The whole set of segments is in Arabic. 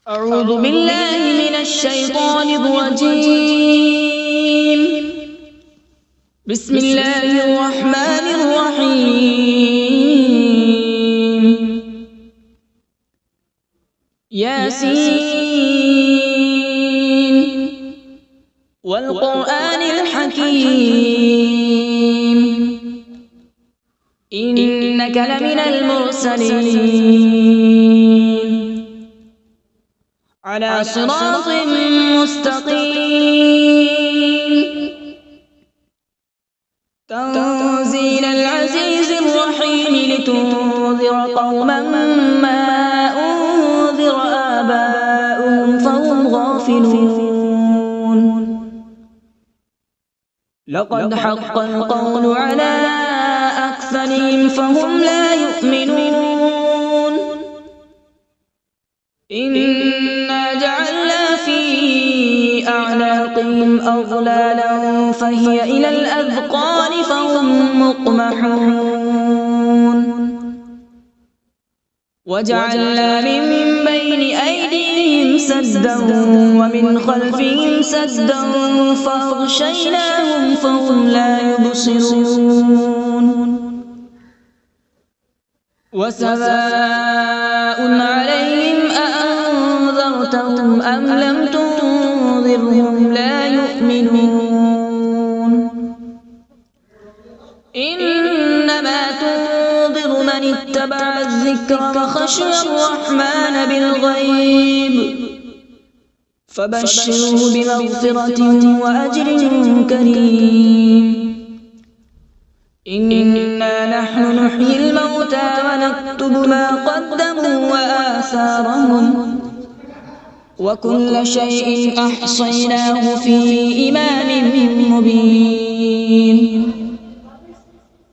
أعوذ بالله من الشيطان الرجيم. بسم الله الرحمن الرحيم. ياسين والقرآن الحكيم إنك لمن المرسلين على صراط مستقيم تنزيل العزيز الرحيم لتنذر قوما ما أنذر آباؤهم فهم غافلون. لقد حق القول على أكثرهم فهم لا يؤمنون. إنا جعلنا في أعناقهم أغلالا فهي إلى الأذقان فهم مقمحون. وجعلنا من بين أيديهم سدا ومن خلفهم سدا فأغشيناهم فهم لا يبصرون. وسواء عليهم أأنذرتهم أم لم تنذرهم لا يؤمنون. إنما تنذر من اتبع الذكر وخشي الرحمن بالغيب فبشره بمغفرة وأجر كريم. إنا نحن نحيي الموتى ونكتب ما قدموا وآثارهم وكل شيء أحصيناه في إمام مبين.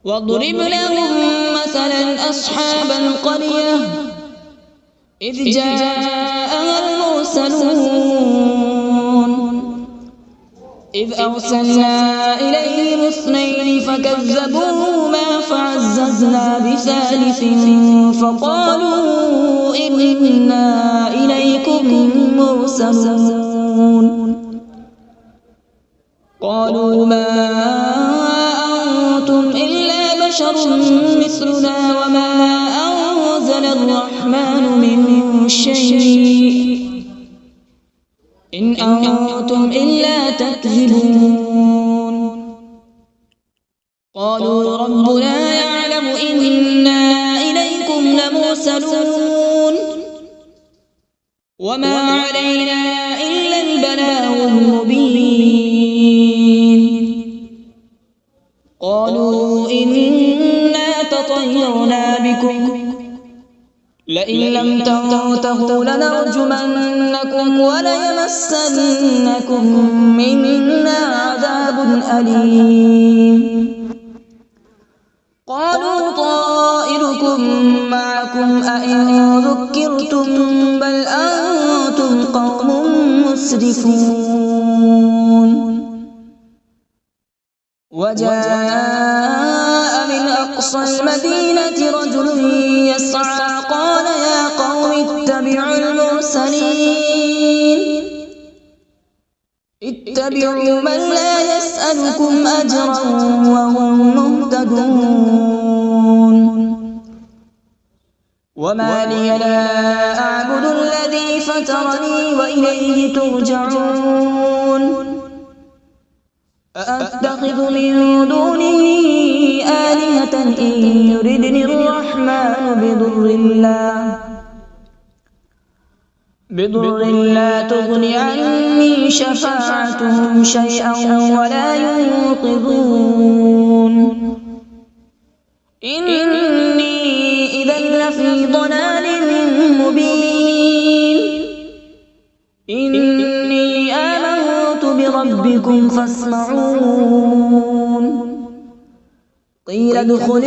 واضرب لهم مثلا أصحاب القرية إذ جاءها المرسلون إذ أرسلنا إليهم اثنين فكذبوهما فعززنا بثالث فقالوا إنا إليكم مرسلون. قالوا ما أنتم إلا بشر مثلنا وما أنزل الرحمن من شيء إن أنتم إلا تكذبون. قالوا ربنا يعلم إنا إليكم لمرسلون وما علينا إلا البلاغ المبين. قالوا إنا تطيرنا بكم لئن لم تنتهوا لنرجمنكم وليمسنكم منا عذاب أليم. قالوا طائركم معكم أئن ذكرتم بل أنتم قوم مسرفون. وجاء من أقصى المدينة رجل يسعى قال يا قوم اتبعوا المرسلين اتبعوا من لا يسألكم أجرا وهم مهتدون. وما لي لا أعبد الذي فطرني وإليه ترجعون. أأتخذ من دونه آلهة إن يردني الرحمن بضر لا تغن عني شفاعتهم شيئا ولا ينقذون. إني إذا لفي ضلال مبين. إني آمنت بربكم فاسمعون. قيل ادخل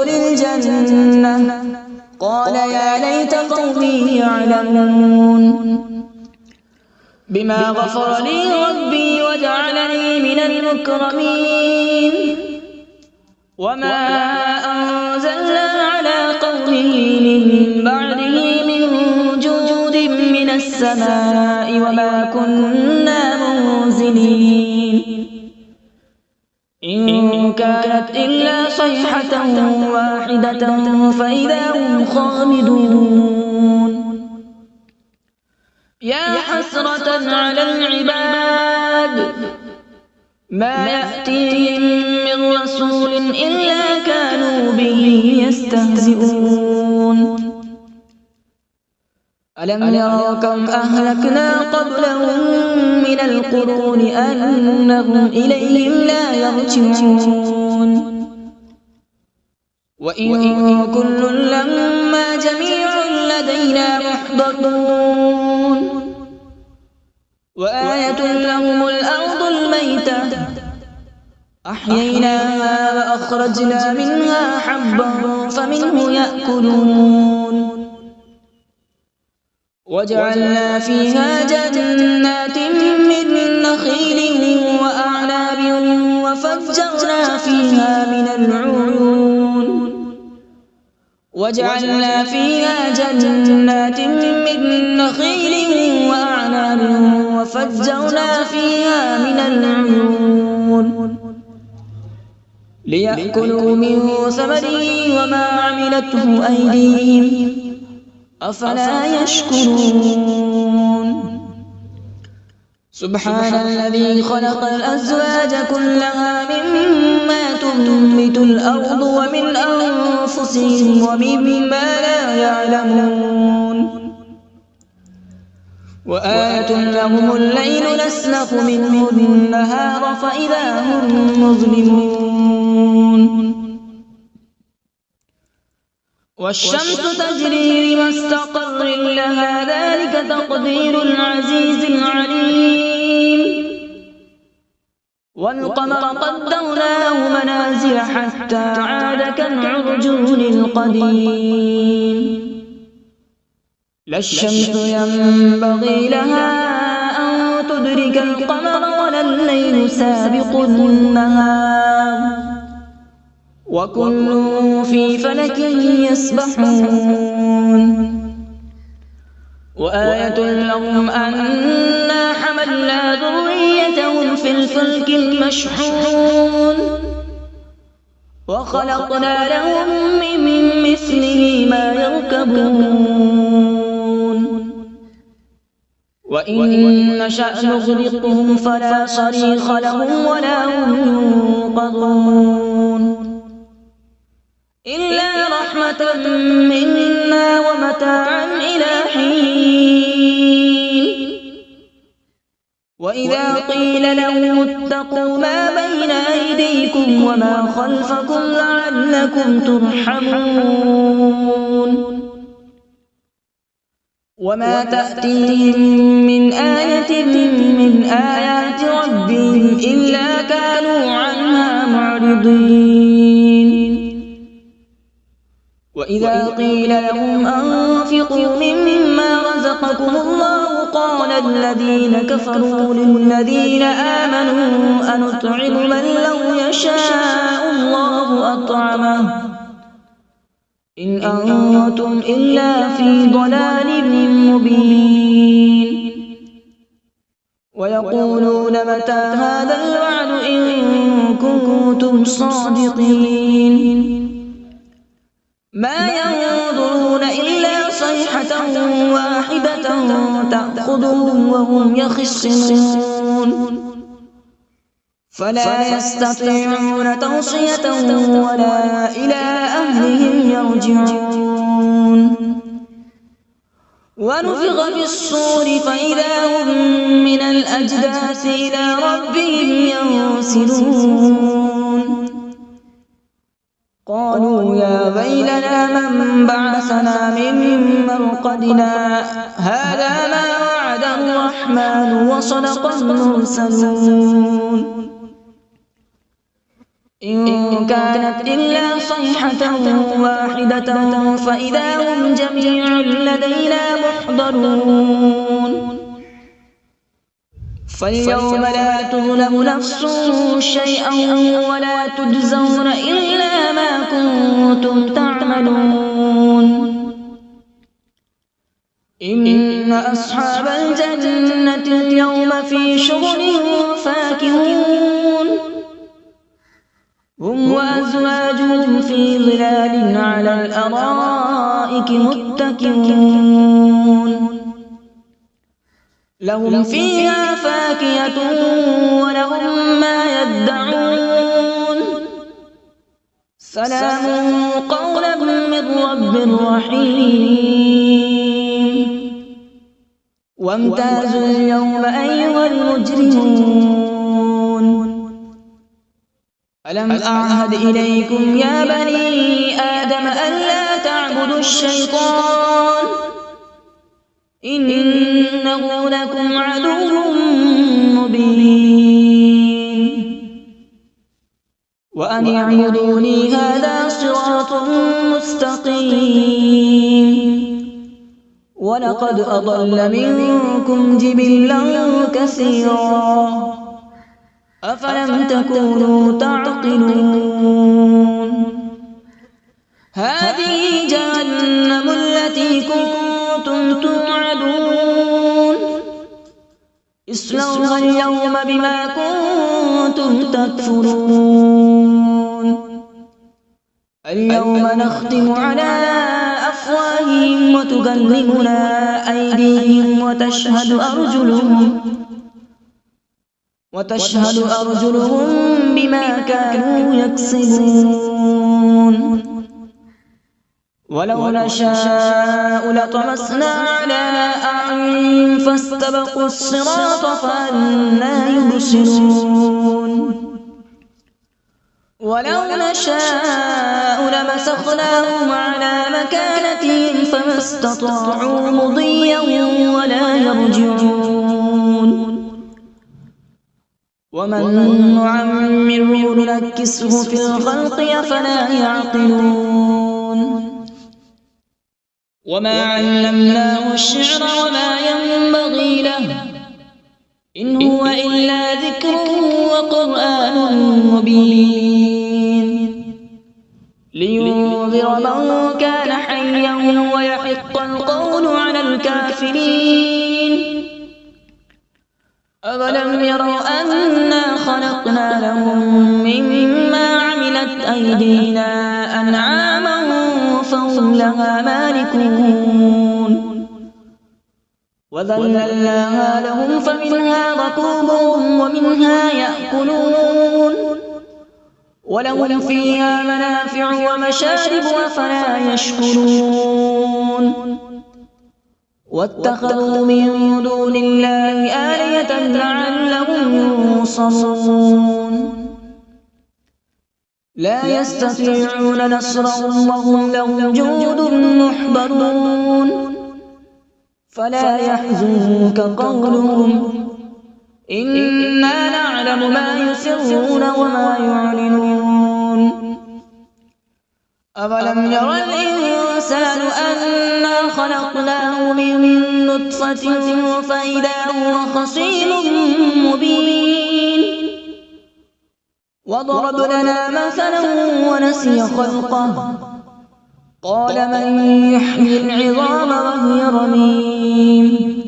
الجنة قال يا ليت قومي يعلمون. بما غفر لي ربي وجعلني من المكرمين. وما أنزلنا على قومه من بعده من جود من السماء وما كنا منزلين إن كانت إلا صيحة واحدة فإذا هم خامدون يا حسرة على العباد ما يأتيهم من رسول إلا كانوا به يستهزئون ألم يروا كم أهلكنا قبلهم من القرون أنهم إليهم لا يرجعون وإن كل لما جميع لدينا محضرون وآية لهم الأرض الميتة أحييناها وأخرجنا منها حبا فمنه يأكلون وجعلنا فيها جنات من نخيل وأعناب وفجرنا فيها من العيون وجعلنا فيها جنات من نخيل وأعناب وفجرنا فيها من العيون ليأكلوا من ثمره وما عملته أيديهم أفلا يشكرون سبحان الذي خلق الأزواج كلها مما تنبت الأرض ومن أنفسهم ومما لا يعلمون وآية لهم الليل نسلخ منه النهار فإذا هم مظلمون والشمس تجري لمستقر لها ذلك تقدير العزيز العليم والقمر قدرناه منازل حتى عاد كالعرجون القديم لا الشمس ينبغي لها أن تدرك القمر ولا الليل سابق النهار وكل في فلك يسبحون وآية لهم أنا حملنا ذريتهم في الفلك المشحون وخلقنا لهم من مثله ما يركبون وإن نشأ نغرقهم فلا صريخ لهم ولا هم ينقذون إلا رحمة منا ومتاعا إلى حين وإذا قيل لهم اتقوا ما بين أيديكم وما خلفكم لعلكم ترحمون وما تأتيهم من آية من آيات ربهم إلا كانوا عنها معرضين وإذا قيل لهم أنفقوا مما رزقكم الله قال الذين كفروا للذين آمنوا أنطعم من لو يشاء الله أطعمه إن أنتم إلا في ضلال مبين ويقولون متى هذا الوعد إن كنتم صادقين ما ينظرون إلا صيحة واحدة تأخذهم وهم يخصمون فلا يستطيعون توصية ولا إلى أهلهم يرجعون ونفخ في الصور فإذا هم من الأجداث إلى ربهم ينسلون قالوا يا ويلنا من بعثنا من مرقدنا هذا ما وعد الرحمن وصدق المرسلون إن كانت إلا صيحة واحدة فإذا هم جميع لدينا محضرون فاليوم لا تظلم نفس شيئا ولا تجزون إلا ما كنتم تعملون إن أصحاب الجنة اليوم في شغل فاكهون هم وأزواجهم في ظلال على الأرائك متكئون لهم فيها فاكهة ولهم ما يدعون سلام قولا من رب رحيم وامتازوا اليوم أيها المجرمون ألم أعهد إليكم يا بني آدم ألا تعبدوا الشيطان إنه لكم عدو مبين وأن اعبدوني هذا صراط مستقيم ولقد أضل منكم جبلا كثيرا أفلم تكونوا تعقلون هذه جهنم التي كنتم توعدون اصلوها اليوم بما كنتم تكفرون اليوم نختم على أفواههم وتكلمنا أيديهم وتشهد أرجلهم بما كانوا يكسبون ولو نشاء لطمسنا على أعينهم فاستبقوا الصراط فأنى يبصرون ولو نشاء لمسخناهم على مكانتهم فما استطاعوا مضيا ولا يرجعون ومن نعمره ننكسه في الخلق أفلا يعقلون وما علمناه الشعر وما ينبغي له إن هو إلا ذكر وقرآن مبين لينذر من كان حيا ويحق القول على الكافرين أولم يروا أنا خلقنا لهم مما عملت أيدينا أنعاما فهم لها مالكون وذللناها لهم فمنها ركوبهم ومنها يأكلون ولهم فيها منافع ومشارب أفلا يشكرون واتخذوا من دون الله آلهة لعلهم ينصرون لا يستطيعون نصرهم وهم لهم جند محضرون فلا يحزنك قولهم إنا نعلم ما يسرون وما يعلنون أولم ير الإنسان أنا خلقناه من نطفة فإذا هو خصيم مبين وضرب لنا مثلا ونسي خلقه قال من يحيي العظام وهي رميم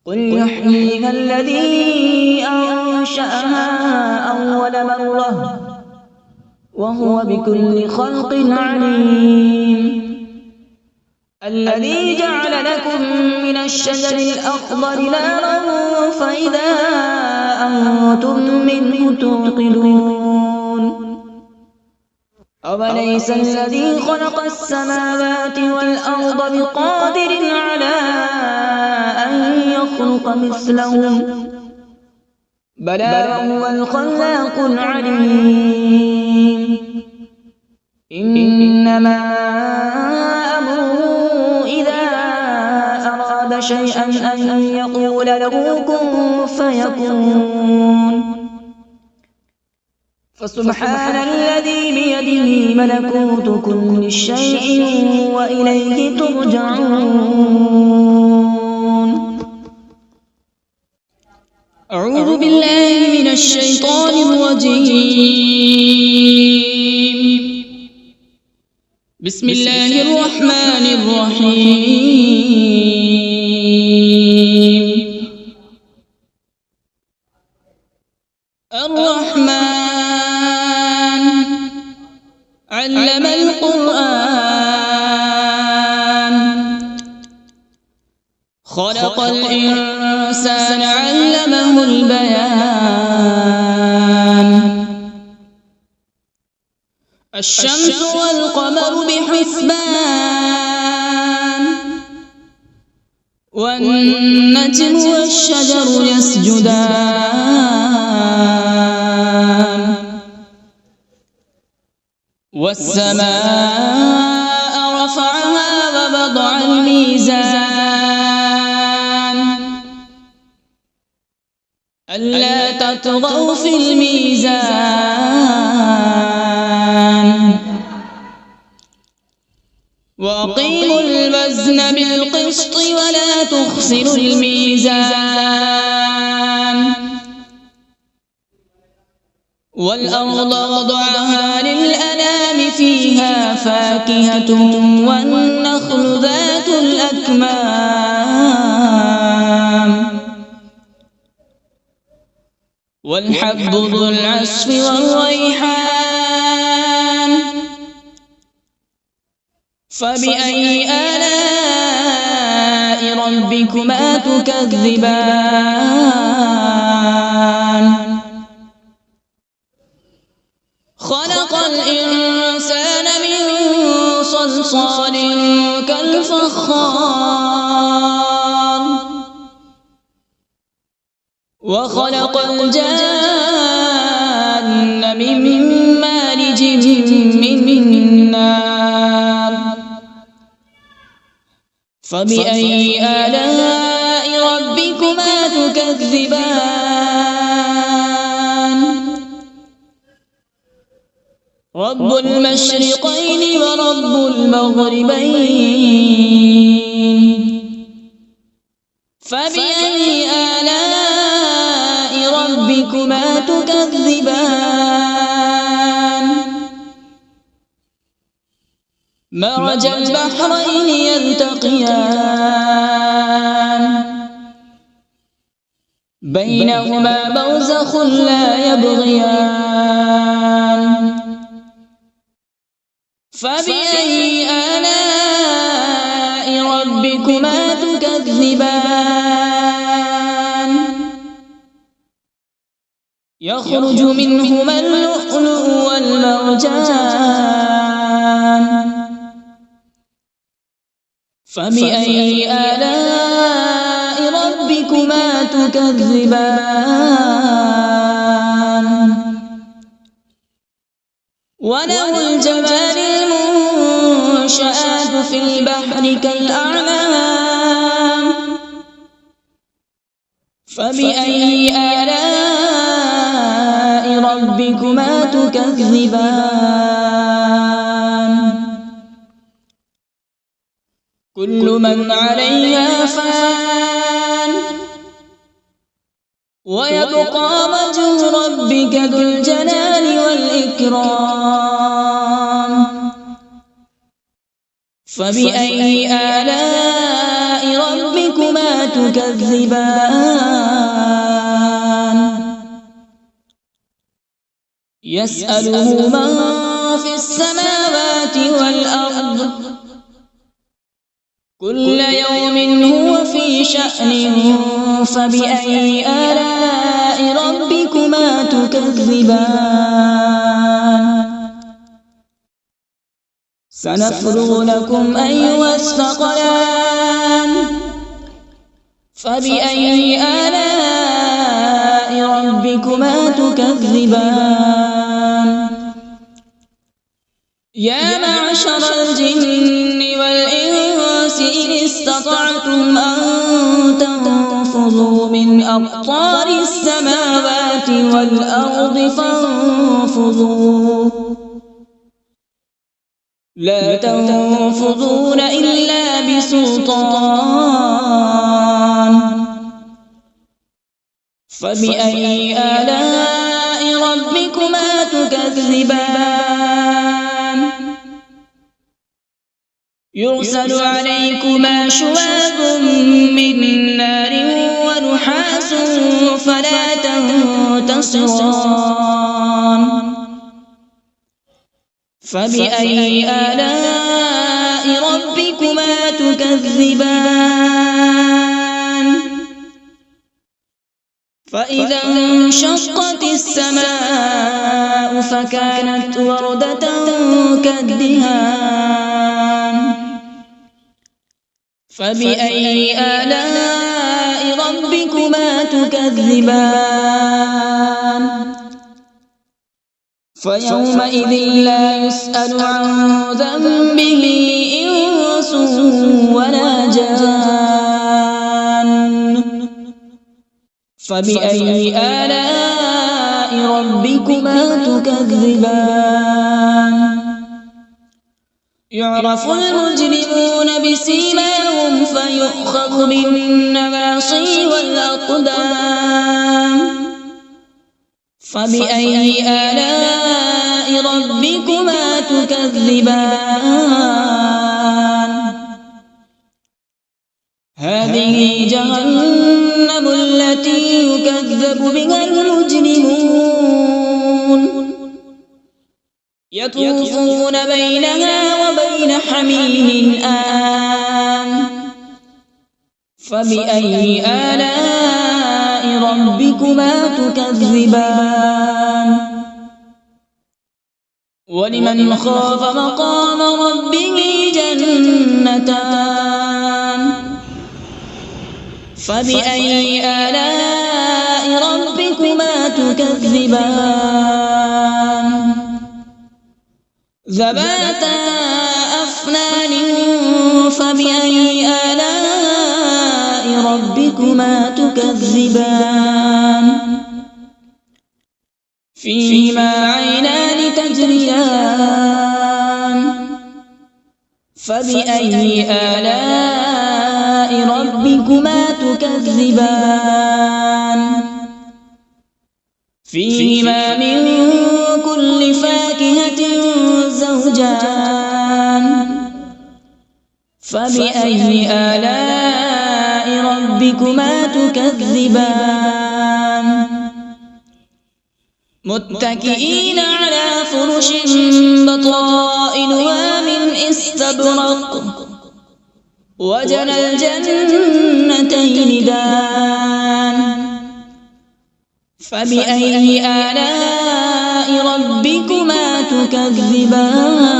قل يحييها الذي أنشأها أول مرة وهو بكل خلق عليم الذي جعل لكم من الشجر الأخضر نارا فإذا أنتم منه توقدون أوليس الذي خلق السماوات والأرض بقادر على أن يخلق مثلهم بلى وهو الخلاق العليم إنما أمره إذا أراد شيئا أن يقول له كن فيكون فسبحان الذي بيده ملكوت كل شيء وإليه ترجعون أعوذ بالله من الشيطان الرجيم بسم الله الرحمن الرحيم. الرحمن علم القرآن، خلق الإنسان علمه البيان. الشمس والقمر بحسبان، والنجم والشجر يسجدان. والسماء رفعها ووضع الميزان، ألا تطغوا في الميزان. وأقيموا الوزن بالقسط ولا تخسروا الميزان. والأرض وضعها للأنام، فيها فاكهة والنخل ذات الأكمام، والحب ذو العصف والريحان. فبأي آلاء ربكما تكذبان؟ خلق الإنسان من صلصال كالفخار، وخلق الجان من مارج من نار. فبأي آلاء ربكما تكذبان؟ رب المشرقين ورب المغربين. فبأي آلاء ربكما تكذبان؟ مرج البحرين يلتقيان، بينهما برزخ لا يبغيان. فبأي آلاء ربكما تكذبان؟ يخرج منهما اللؤلؤ والمرجان. فبأي آلاء ربكما تكذبان؟ وله الجوار المنشآت في البحر كالأعلام. فبأي آلاء ربكما تكذبان؟ كل من عليها فان، ويبقى وجه ربك ذو الجلال والإكرام. فبأي آلاء ربكما تكذبان؟ يسأله من في السماوات والأرض، كل يوم هو في شأن. فبأي آلاء ربكما تكذبان؟ سنفرغ لكم أيها الثقلان. فبأي آلاء ربكما تكذبان؟ يا معشر الجن والإنس إن استطعتم أن تنفذوا من أقطار السماوات والأرض فانفذوا، لا تنفذون إلا بسلطان. فبأي آلاء ربكما تكذبان؟ يرسل عليكما شواظ من نار ونحاس فلا تنتصران فبأي آلاء ربكما تكذبان فإذا انشقت السماء فكانت وردة كالدهان فبأي آلاء ربكما تكذبان فيومئذ لا يسأل عن ذنبه إنس ولا جان فبأي آلاء ربكما تكذبان يعرف المجرمون بسيماهم فيؤخذ بالنواصي والأقدام فبأي آلاء ربكما تكذبان هذه جهنم التي يكذب بها المجرمون يطوفون بينها وبين حميم آن فبأي آلاء ربكما تكذبان ولمن خاف مقام ربه جنتان فبأي آلاء ربكما تكذبان ذواتا أفنان فبأي آلاء ربكما تكذبان فيهما عينان تجريان فبأي آلاء ربكما تكذبان فيهما من كل فاكهة زوجان فبأي آلاء ربكما تكذبان متكئين على فرش بطائنها من استبرق وجنى الجنتين دان فبأي آلاء ربكما تكذبان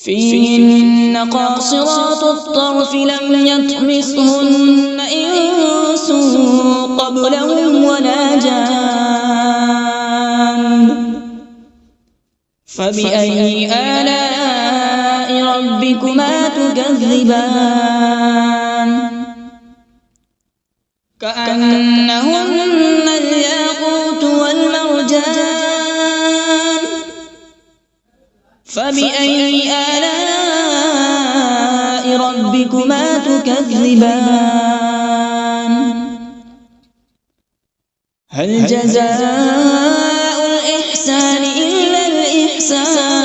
فيهن قاصرات الطرف لم يطمثهن إنس قبلهم ولا جان فبأي آلاء ربكما تكذبان كأنهن الياقوت والمرجان فبأي آلاء ربكما تكذبان هل جزاء الإحسان إلا الإحسان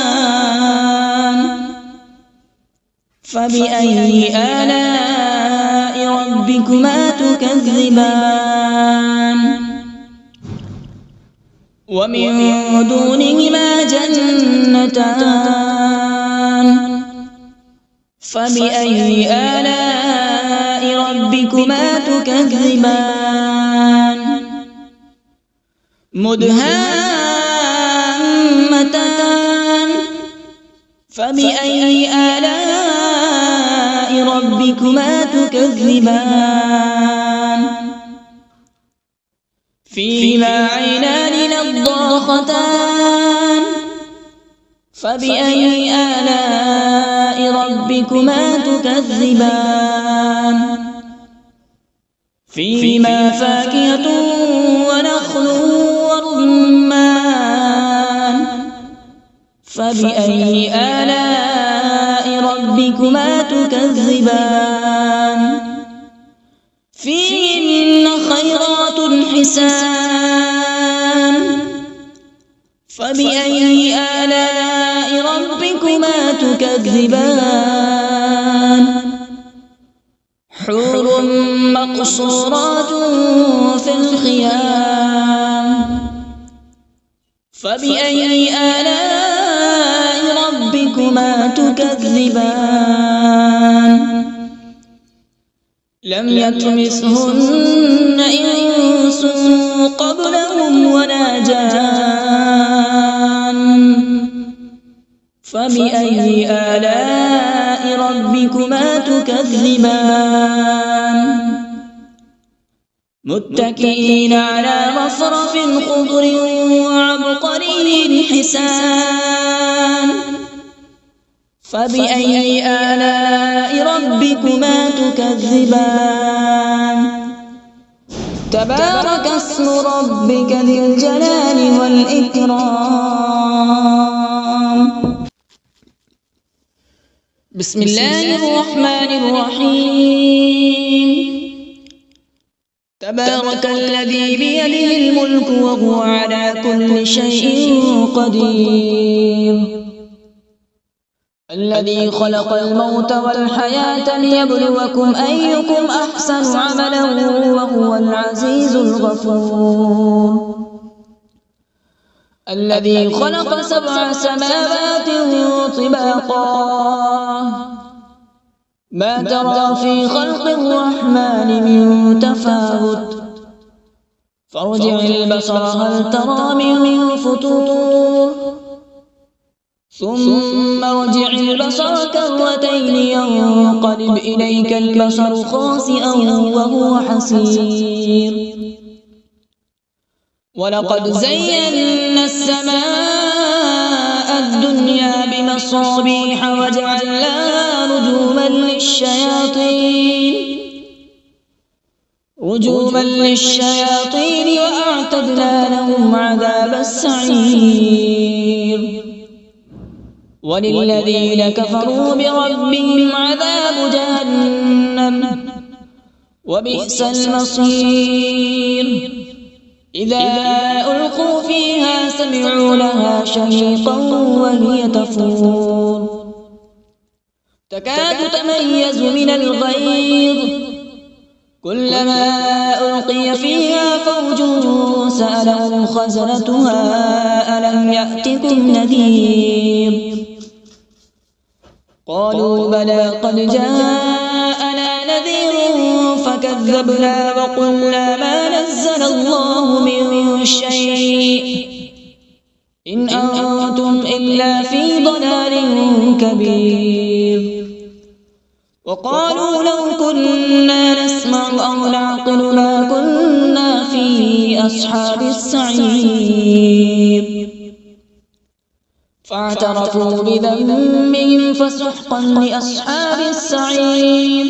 فبأي آلاء ربكما تكذبان ومن دونهما جنتان فبأي آلاء ربكما تكذبان مدهامتان فبأي آلاء ربكما تكذبان فيهما عينان نضاختان فبأي آلاء ربكما تكذبان فيهما فاكهة ونخل ورمان فبأي آلاء ربكما تكذبان فيهن خيرات حسان فبأي آلاء ربكما ربكما تكذبان حور مقصورات في الخيام فبأي آلاء ربكما تكذبان لم يطمثهن إنس قبلهم ولا جان فبأي آلاء ربكما تكذبان متكئين على رفرف خضر وعبقري حسان فبأي آلاء ربكما تكذبان تبارك اسم ربك ذي الجلال والإكرام بسم الله الرحمن الرحيم تبارك الذي بيده الملك وهو على كل شيء قدير الذي خلق الموت والحياة ليبلوكم أيكم أحسن عملا وهو العزيز الغفور الذي خلق 7 سماوات طباقا ما ترى في خلق الرحمن من تفاوت فارجع البصر هل ترى من فطور ثم ارجع البصر كرتين ينقلب إليك البصر خاسئا وهو حسير ولقد زينا السماء الدنيا بمصابيح وجعلناها رجوما للشياطين وأعتدنا لهم عذاب السعير وللذين كفروا بربهم عذاب جهنم وبئس المصير إذا ألقوا فيها سمعوا لها شهيقا وهي تفور تكاد تميز من الغيظ كلما ألقي فيها فوج سألهم خزنتها ألم يأتكم نذير قالوا بلى قد جاءنا نذير فكذبنا وقلنا ما نزل الله من شيء إن أنتم إلا في ضلال كبير وقالوا لو كنا نسمع أو نعقل ما كنا في أصحاب السعير فاعترفوا بذنبهم فسحقا لأصحاب السعير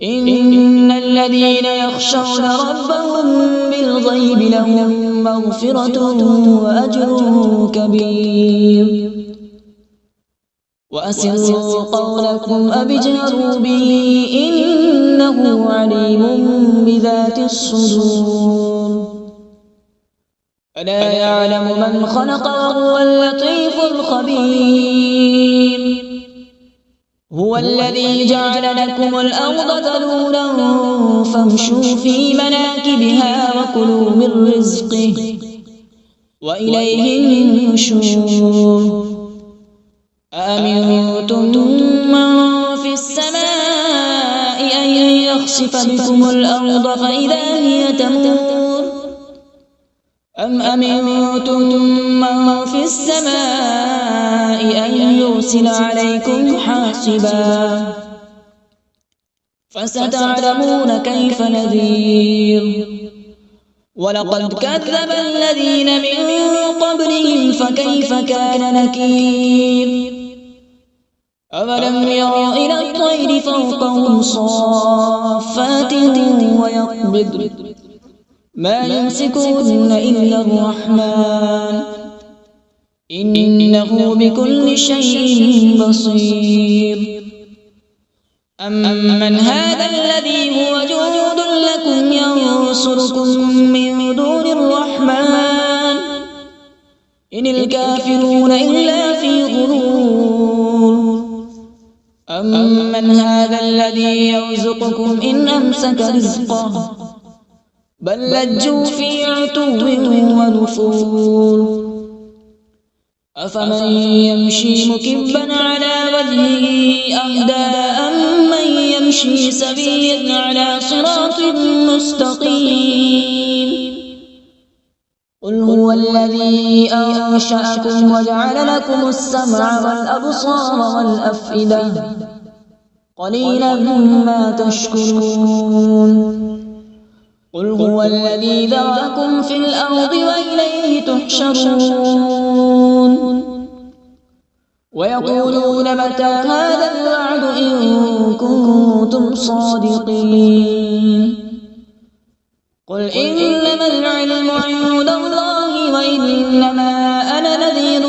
إن الذين يخشون ربهم بالغيب لهم مغفرة وأجر كبير وأسروا قولكم أو اجهروا به إنه عليم بذات الصدور ألا يعلم من خلق وهو اللطيف الخبير هو الذي جعل لكم الأرض ذلولا فامشوا في مناكبها وكلوا من رزقه وإليه النشور أأمنتم من في السماء أن يخسف بكم الأرض فإذا هي تمور أم أمنتم من في السماء أن يرسل عليكم حاصبا فستعلمون كيف نذير ولقد كذب الذين من قبلهم فكيف كان نكير أولم يروا إلى الطير فوقهم صافات ويقبض ما يمسكهن إلا الرحمن إنه بكل شيء بصير أمن هذا الذي هو جند لكم ينصركم من دون الرحمن إن الكافرون إلا في غرور إن أمسك رزقه بل لجوا في عتو ونفور أفمن يمشي مكبا على وجهه أهدى أمن يمشي سويا على صراط مستقيم قل هو الذي أنشأكم وجعل لكم السمع والأبصار والأفئدة قليلا ما تشكرون قل هو الذي ذرأكم في الأرض وإليه تحشرون ويقولون متى هذا الوعد إن كنتم صادقين قل إنما العلم عند الله وإنما أنا نذير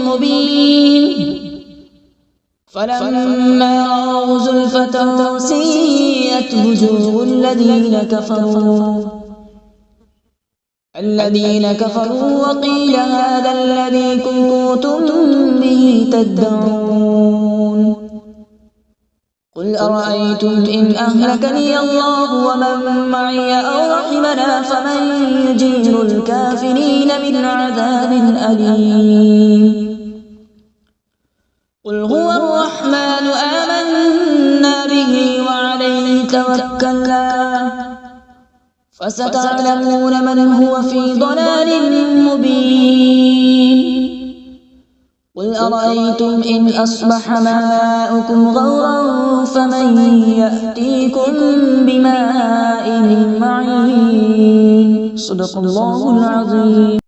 مبين فلما رأوا زلفة سيئت وجوه الذين كفروا وقيل هذا الذي كنتم به تدعون قل أرأيتم إن أهلكني الله ومن معي أو رحمنا فمن يجير الكافرين من عذاب أليم قل هو الرحمن آمنا به وعليه توكلنا فستعلمون من هو في ضلال مبين قل أرأيتم إن أصبح ماؤكم غورا فمن يأتيكم بماء معين صدق الله العظيم.